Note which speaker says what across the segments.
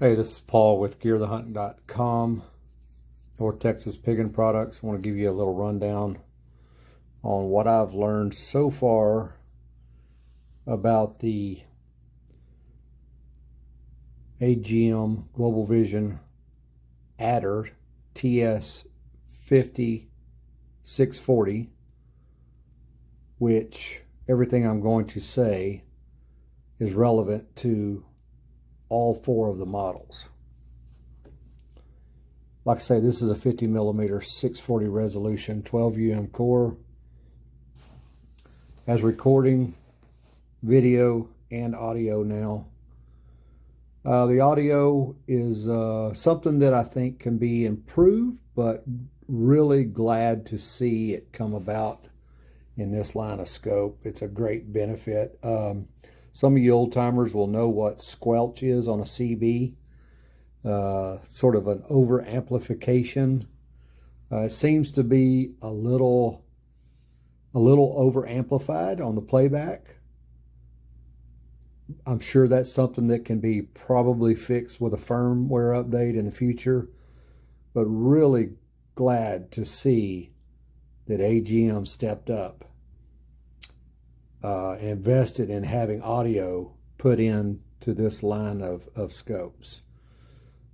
Speaker 1: Hey, this is Paul with GearTheHunt.com, North Texas Pigging Products. I want to give you a little rundown on what I've learned so far about the AGM Global Vision Adder TS50-640, which everything I'm going to say is relevant to all four of the models. Like I say, this is a 50mm 640 resolution 12 core. Has recording, video, and audio now. The audio is something that I think can be improved, but really glad to see it come about in this line of scope. It's a great benefit. Some of you old timers will know what squelch is on a CB. Sort of an over amplification. It seems to be a little over amplified on the playback. I'm sure that's something that can be probably fixed with a firmware update in the future, but really glad to see that AGM stepped up and invested in having audio put into this line of scopes.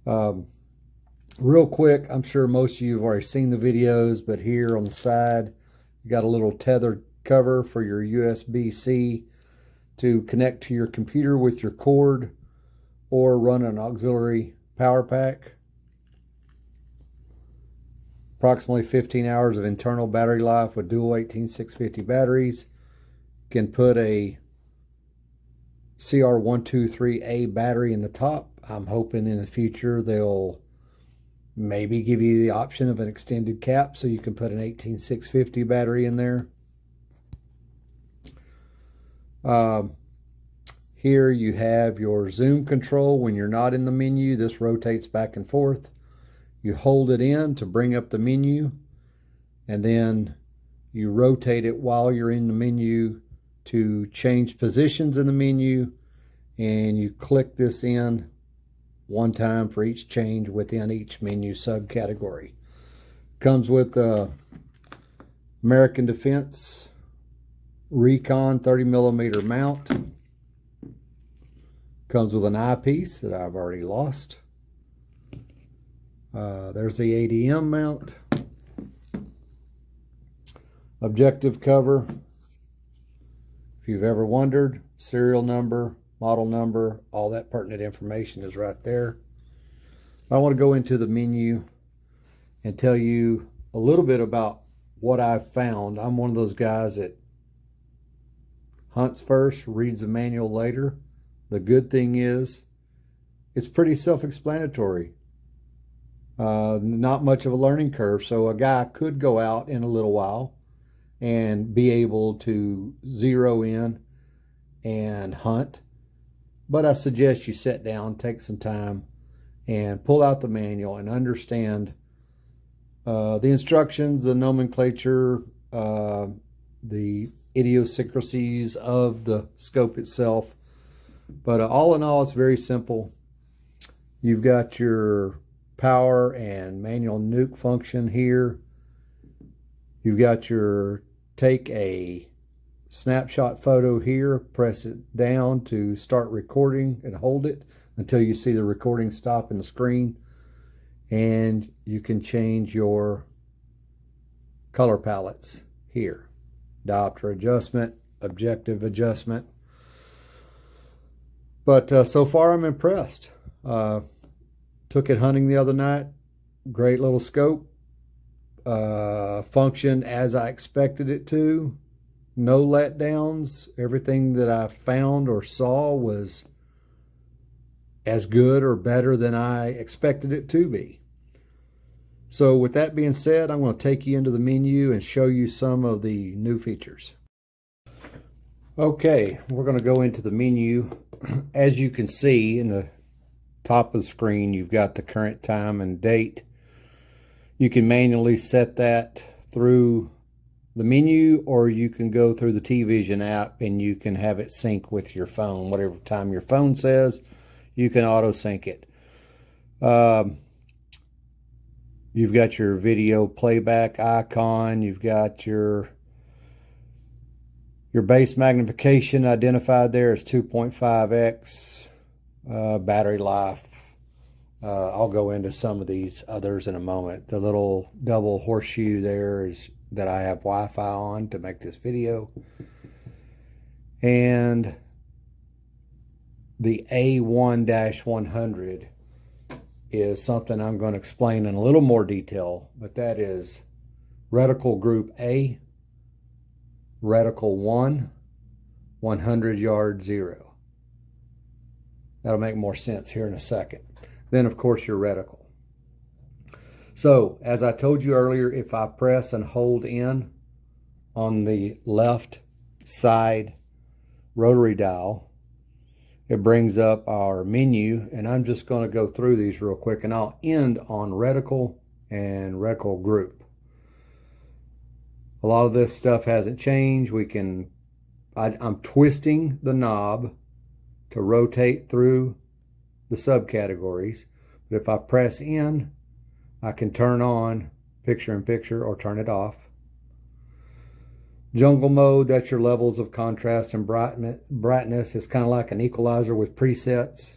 Speaker 1: Real quick, I'm sure most of you have already seen the videos, but here on the side, you got a little tethered cover for your USB-C to connect to your computer with your cord or run an auxiliary power pack. Approximately 15 hours of internal battery life with dual 18650 batteries. Can put a CR123A battery in the top. I'm hoping in the future they'll maybe give you the option of an extended cap so you can put an 18650 battery in there. Here you have your zoom control. When you're not in the menu, this rotates back and forth. You hold it in to bring up the menu, and then you rotate it while you're in the menu to change positions in the menu, and you click this in one time for each change within each menu subcategory. Comes with the American Defense Recon 30mm mount. Comes with an eyepiece that I've already lost. There's the ADM mount. Objective cover. If you've ever wondered, serial number, model number, all that pertinent information is right there. I want to go into the menu and tell you a little bit about what I've found. I'm one of those guys that hunts first, reads the manual later. The good thing is it's pretty self-explanatory. Not much of a learning curve, so a guy could go out in a little while and be able to zero in and hunt. But I suggest you sit down, take some time, and pull out the manual and understand the instructions, the nomenclature, the idiosyncrasies of the scope itself. But all in all, it's very simple. You've got your power and manual nuke function here. You've got your take a snapshot photo here, press it down to start recording and hold it until you see the recording stop in the screen. And you can change your color palettes here. Diopter adjustment, objective adjustment. But so far I'm impressed. Took it hunting the other night. Great little scope. Functioned as I expected it to. No letdowns. Everything that I found or saw was as good or better than I expected it to be. So with that being said, I'm going to take you into the menu and show you some of the new features. Okay, we're going to go into the menu. As you can see in the top of the screen, you've got the current time and date. You can manually set that through the menu, or you can go through the T-Vision app and you can have it sync with your phone. Whatever time your phone says, you can auto sync it. You've got your video playback icon. You've got your base magnification identified there as 2.5x. Battery life. I'll go into some of these others in a moment. The little double horseshoe there is that I have Wi-Fi on to make this video. And the A1-100 is something I'm going to explain in a little more detail, but that is reticle group A, reticle 1, 100 yard 0. That'll make more sense here in a second. Then, of course, your reticle. So, as I told you earlier, if I press and hold in on the left side rotary dial, it brings up our menu, and I'm just going to go through these real quick, and I'll end on reticle and reticle group. A lot of this stuff hasn't changed. I'm twisting the knob to rotate through the subcategories, but if I press in, I can turn on picture-in-picture or turn it off. Jungle mode, that's your levels of contrast and brightness. It's kind of like an equalizer with presets.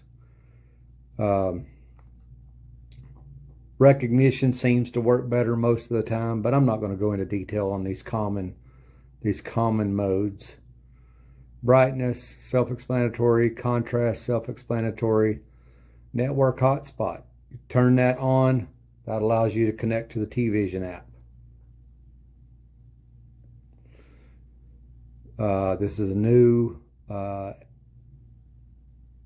Speaker 1: Recognition seems to work better most of the time, but I'm not going to go into detail on these common modes. Brightness, self-explanatory. Contrast, self-explanatory. Network hotspot. You turn that on. That allows you to connect to the T-Vision app. This is a new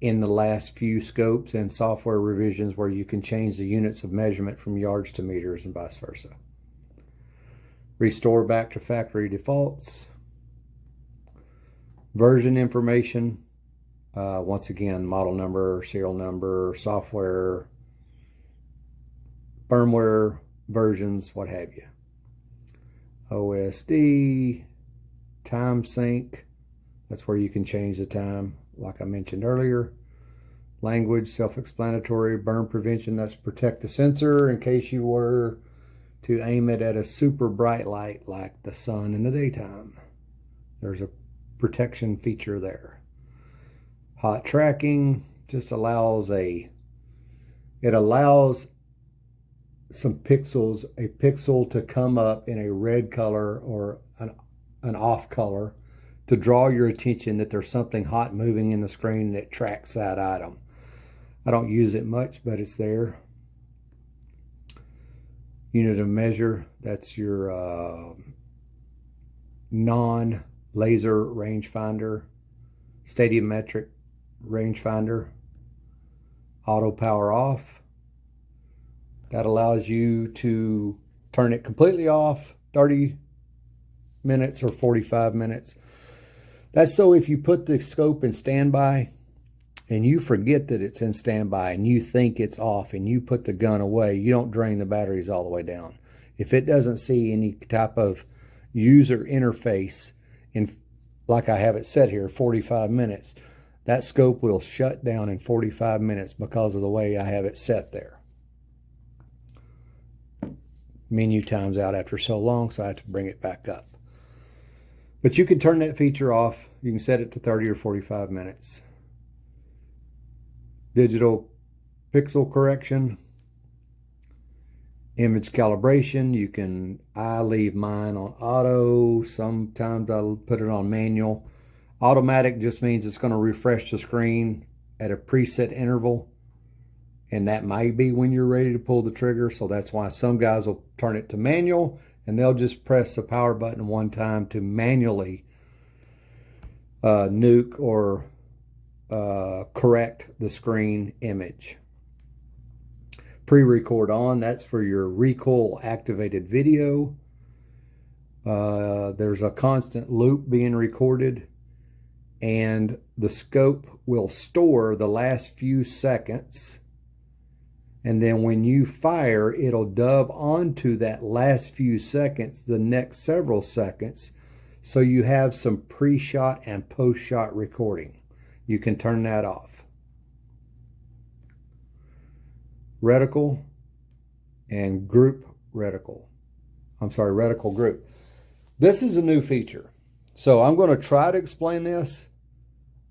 Speaker 1: in the last few scopes and software revisions where you can change the units of measurement from yards to meters and vice versa. Restore back to factory defaults. Version information. Once again, model number, serial number, software, firmware versions, what have you. Osd Time Sync. That's where you can change the time, like I mentioned earlier. Language, self-explanatory. Burn prevention, that's protect the sensor in case you were to aim it at a super bright light like the sun in the daytime. There's a protection feature there. Hot tracking just allows some pixels, a pixel to come up in a red color or an off color to draw your attention that there's something hot moving in the screen and it tracks that item. I don't use it much, but it's there. Unit of measure, that's your non-laser rangefinder. Stadiumetric rangefinder. Auto power off. That allows you to turn it completely off, 30 minutes or 45 minutes. That's so if you put the scope in standby and you forget that it's in standby and you think it's off and you put the gun away, you don't drain the batteries all the way down. If it doesn't see any type of user interface in, like I have it set here, 45 minutes, that scope will shut down in 45 minutes because of the way I have it set there. Menu times out after so long, so I have to bring it back up. But you can turn that feature off. You can set it to 30 or 45 minutes. Digital pixel correction. Image calibration. I leave mine on auto. Sometimes I'll put it on manual. Automatic just means it's going to refresh the screen at a preset interval. And that might be when you're ready to pull the trigger. So that's why some guys will turn it to manual and they'll just press the power button one time to manually nuke or correct the screen image. Pre-record on, that's for your recoil activated video. There's a constant loop being recorded and the scope will store the last few seconds. And then when you fire, it'll dub onto that last few seconds, the next several seconds. So you have some pre-shot and post-shot recording. You can turn that off. reticle and group reticle. I'm sorry, reticle group. This is a new feature. So I'm going to try to explain this.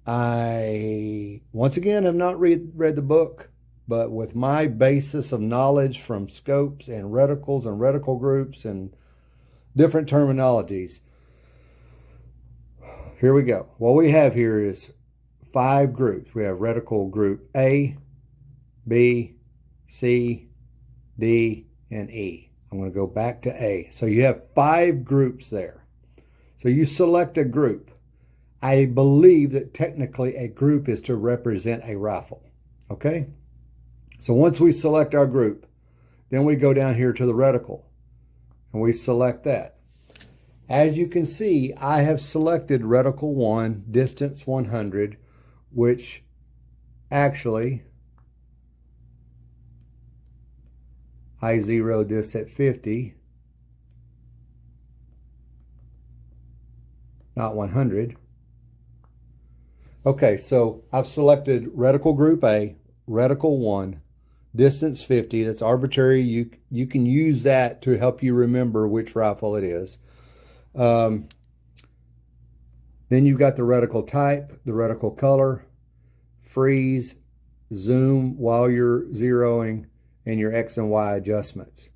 Speaker 1: I, once again, have not read the book, but with my basis of knowledge from scopes and reticles and reticle groups and different terminologies, here we go. What we have here is 5 groups. We have reticle group A, B, C, D, and E. I'm going to go back to A. So you have 5 groups there. So you select a group. I believe that technically a group is to represent a rifle. Okay? So once we select our group, then we go down here to the reticle and we select that. As you can see, I have selected reticle 1, distance 100, which actually I zeroed this at 50, not 100. Okay, so I've selected reticle group A, reticle 1, distance 50. That's arbitrary. You can use that to help you remember which rifle it is. Then you've got the reticle type, the reticle color, freeze, zoom while you're zeroing, and your X and Y adjustments.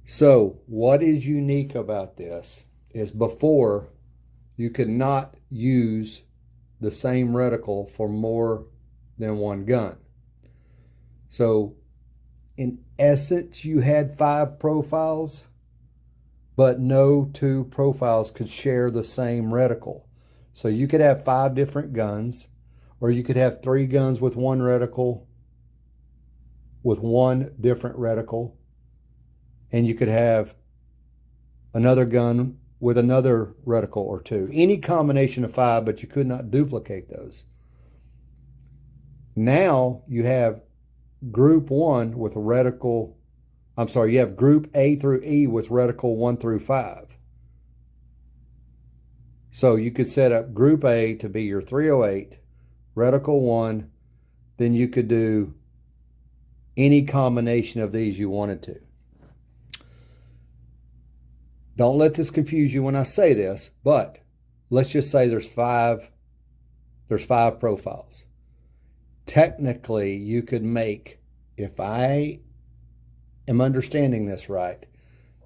Speaker 1: So what is unique about this is before you could not use the same reticle for more than one gun. So in essence, you had 5 profiles, but no 2 profiles could share the same reticle. So you could have 5 different guns, or you could have 3 guns with one reticle, with one different reticle, and you could have another gun with another reticle or 2. Any combination of 5, but you could not duplicate those. Now you have group 1 with a reticle, I'm sorry, you have group A through E with reticle 1 through 5. So you could set up group A to be your 308, reticle 1, then you could do any combination of these you wanted to. Don't let this confuse you when I say this, but let's just say there's 5 profiles. Technically, you could make, if I am understanding this right,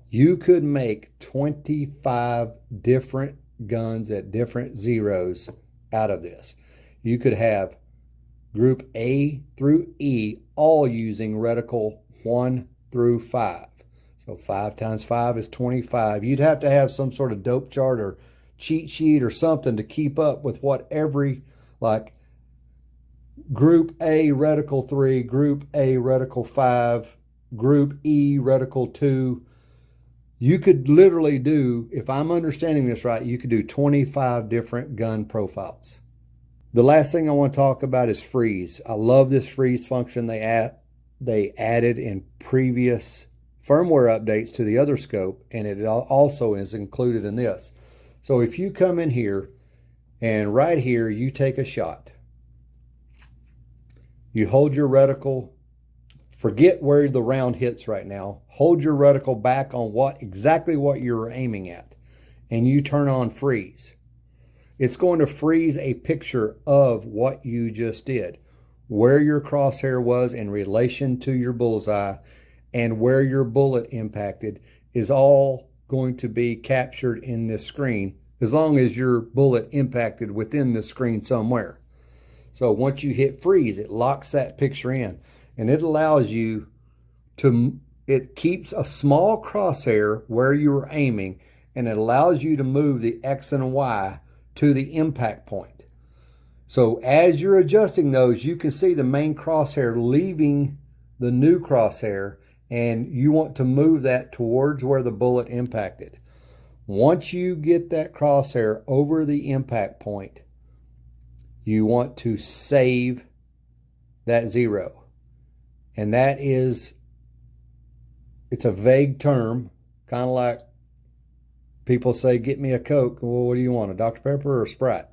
Speaker 1: you could make 25 different guns at different zeros out of this. You could have group A through E all using reticle 1 through 5. So 5 times 5 is 25. You'd have to have some sort of dope chart or cheat sheet or something to keep up with what every, like group A reticle 3, group A reticle 5, group E reticle 2. You could literally do, if I'm understanding this right, you could do 25 different gun profiles. The last thing I want to talk about is freeze. I love this freeze function they added in previous firmware updates to the other scope, and it also is included in this. So if you come in here and right here you take a shot, you hold your reticle, forget where the round hits right now, hold your reticle back on exactly what you're aiming at, and you turn on freeze. It's going to freeze a picture of what you just did, where your crosshair was in relation to your bullseye, and where your bullet impacted is all going to be captured in this screen, as long as your bullet impacted within the screen somewhere. So once you hit freeze, it locks that picture in, and it allows you to, it keeps a small crosshair where you're aiming, and it allows you to move the X and Y to the impact point. So as you're adjusting those, you can see the main crosshair leaving the new crosshair, and you want to move that towards where the bullet impacted. Once you get that crosshair over the impact point, you want to save that 0. And that is, it's a vague term, kind of like people say, get me a Coke. Well, what do you want, a Dr. Pepper or a Sprite?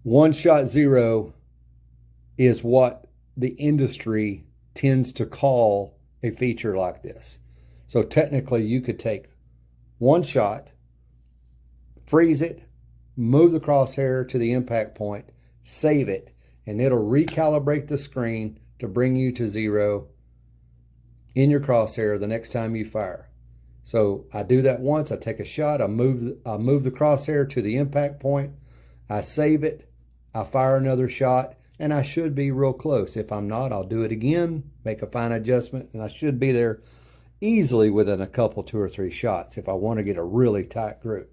Speaker 1: 1-shot 0 is what the industry tends to call a feature like this. So technically you could take one shot, freeze it, move the crosshair to the impact point, save it, and it'll recalibrate the screen to bring you to 0 in your crosshair the next time you fire. So I do that once, I take a shot, I move the crosshair to the impact point, I save it, I fire another shot, and I should be real close. If I'm not, I'll do it again, make a fine adjustment, and I should be there easily within a couple, 2 or 3 shots if I want to get a really tight group.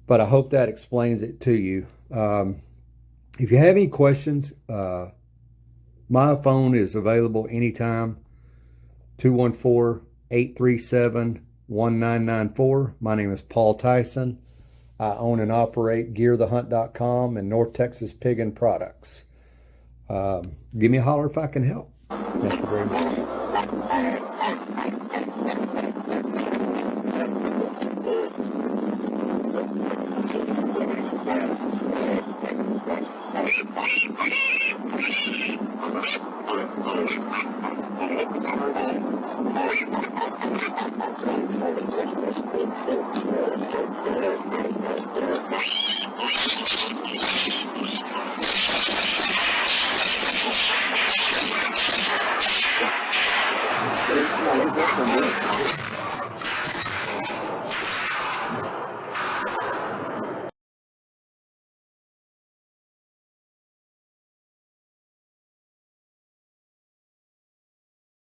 Speaker 1: But I hope that explains it to you. If you have any questions, my phone is available anytime, 214-837-1994. My name is Paul Tyson. I own and operate GearTheHunt.com and North Texas Pig and Products. Give me a holler if I can help. Thank you very much.